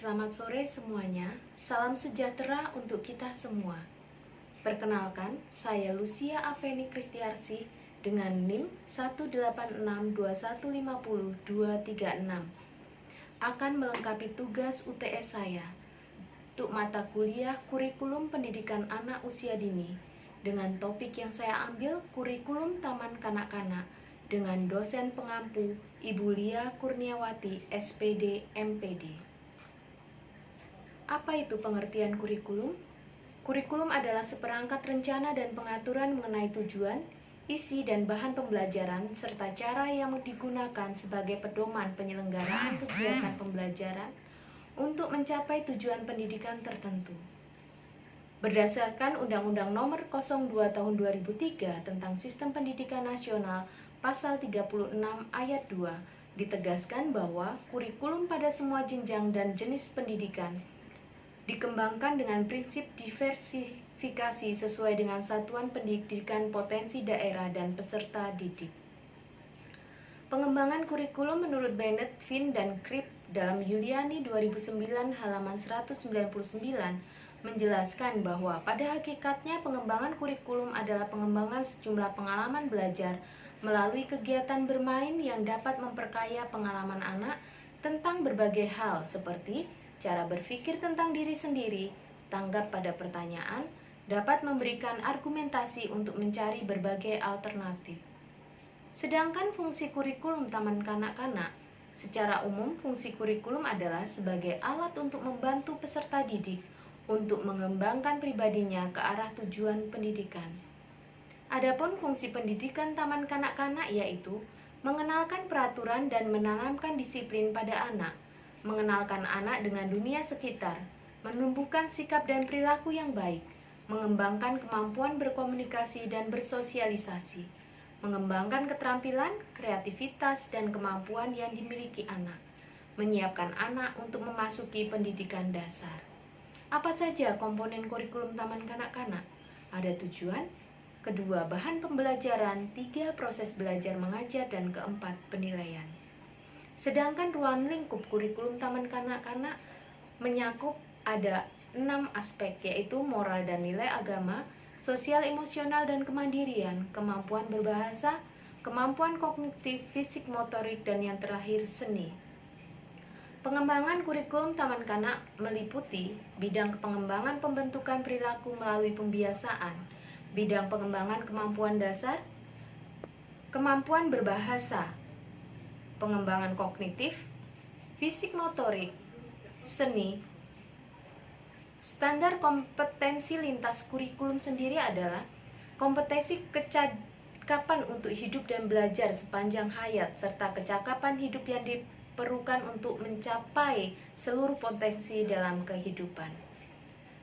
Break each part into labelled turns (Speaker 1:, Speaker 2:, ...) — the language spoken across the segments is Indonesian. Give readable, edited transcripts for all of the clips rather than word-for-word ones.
Speaker 1: Selamat sore semuanya, salam sejahtera untuk kita semua. Perkenalkan, saya Lucia Aveni Kristiarsi dengan NIM 1862150-236 akan melengkapi tugas UTS saya untuk mata kuliah Kurikulum Pendidikan Anak Usia Dini dengan topik yang saya ambil Kurikulum Taman Kanak-Kanak dengan dosen pengampu Ibu Lia Kurniawati, SPD, MPD. Apa itu pengertian kurikulum? Kurikulum adalah seperangkat rencana dan pengaturan mengenai tujuan, isi dan bahan pembelajaran, serta cara yang digunakan sebagai pedoman penyelenggaraan kegiatan pembelajaran untuk mencapai tujuan pendidikan tertentu. Berdasarkan Undang-Undang Nomor 02 Tahun 2003 tentang Sistem Pendidikan Nasional, Pasal 36 Ayat 2, ditegaskan bahwa kurikulum pada semua jenjang dan jenis pendidikan dikembangkan dengan prinsip diversifikasi sesuai dengan satuan pendidikan potensi daerah dan peserta didik. Pengembangan kurikulum menurut Bennett, Finn, dan Cribb dalam Yuliani 2009 halaman 199 menjelaskan bahwa pada hakikatnya pengembangan kurikulum adalah pengembangan sejumlah pengalaman belajar melalui kegiatan bermain yang dapat memperkaya pengalaman anak tentang berbagai hal seperti cara berpikir tentang diri sendiri, tanggap pada pertanyaan, dapat memberikan argumentasi untuk mencari berbagai alternatif. Sedangkan fungsi kurikulum Taman Kanak-Kanak, secara umum fungsi kurikulum adalah sebagai alat untuk membantu peserta didik untuk mengembangkan pribadinya ke arah tujuan pendidikan. Adapun fungsi pendidikan Taman Kanak-Kanak yaitu mengenalkan peraturan dan menanamkan disiplin pada anak, mengenalkan anak dengan dunia sekitar, menumbuhkan sikap dan perilaku yang baik, mengembangkan kemampuan berkomunikasi dan bersosialisasi, mengembangkan keterampilan, kreativitas, dan kemampuan yang dimiliki anak, menyiapkan anak untuk memasuki pendidikan dasar. Apa saja komponen kurikulum Taman Kanak-Kanak? Ada tujuan, kedua bahan pembelajaran, tiga proses belajar mengajar, dan keempat penilaian. Sedangkan ruang lingkup kurikulum Taman Kanak-Kanak menyakup ada 6 aspek, yaitu moral dan nilai agama, sosial emosional dan kemandirian, kemampuan berbahasa, kemampuan kognitif, fisik motorik, dan yang terakhir seni. Pengembangan kurikulum Taman Kanak meliputi bidang pengembangan pembentukan perilaku melalui pembiasaan, bidang pengembangan kemampuan dasar, kemampuan berbahasa, pengembangan kognitif, fisik motorik, seni. Standar kompetensi lintas kurikulum sendiri adalah kompetensi kecakapan untuk hidup dan belajar sepanjang hayat, serta kecakapan hidup yang diperlukan untuk mencapai seluruh potensi dalam kehidupan.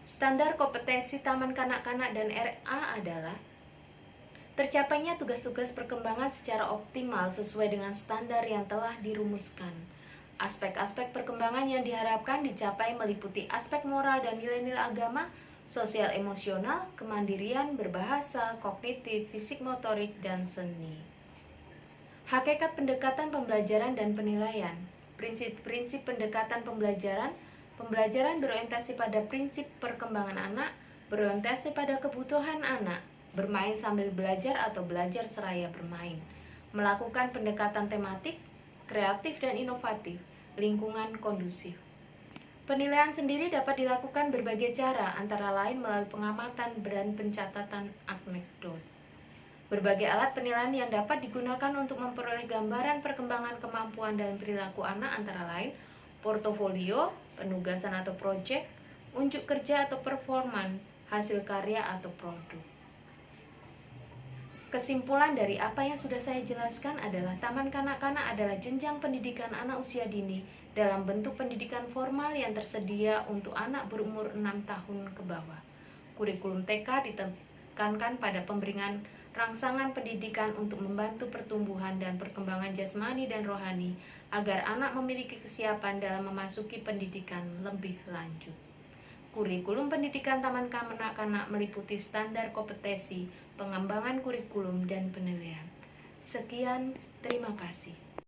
Speaker 1: Standar kompetensi Taman Kanak-Kanak dan RA adalah tercapainya tugas-tugas perkembangan secara optimal sesuai dengan standar yang telah dirumuskan. Aspek-aspek perkembangan yang diharapkan dicapai meliputi aspek moral dan nilai-nilai agama, sosial emosional, kemandirian, berbahasa, kognitif, fisik motorik, dan seni. Hakikat pendekatan pembelajaran dan penilaian. Prinsip-prinsip pendekatan pembelajaran berorientasi pada prinsip perkembangan anak, berorientasi pada kebutuhan anak, bermain sambil belajar atau belajar seraya bermain, melakukan pendekatan tematik, kreatif dan inovatif, lingkungan kondusif. Penilaian sendiri dapat dilakukan berbagai cara, antara lain melalui pengamatan dan pencatatan anekdot. Berbagai alat penilaian yang dapat digunakan untuk memperoleh gambaran perkembangan kemampuan dan perilaku anak antara lain portofolio, penugasan atau proyek, unjuk kerja atau performan, hasil karya atau produk. Kesimpulan dari apa yang sudah saya jelaskan adalah Taman Kanak-Kanak adalah jenjang pendidikan anak usia dini dalam bentuk pendidikan formal yang tersedia untuk anak berumur 6 tahun ke bawah. Kurikulum TK ditekankan pada pemberian rangsangan pendidikan untuk membantu pertumbuhan dan perkembangan jasmani dan rohani agar anak memiliki kesiapan dalam memasuki pendidikan lebih lanjut. Kurikulum pendidikan Taman Kanak-Kanak meliputi standar kompetensi, pengembangan kurikulum, dan penilaian. Sekian, terima kasih.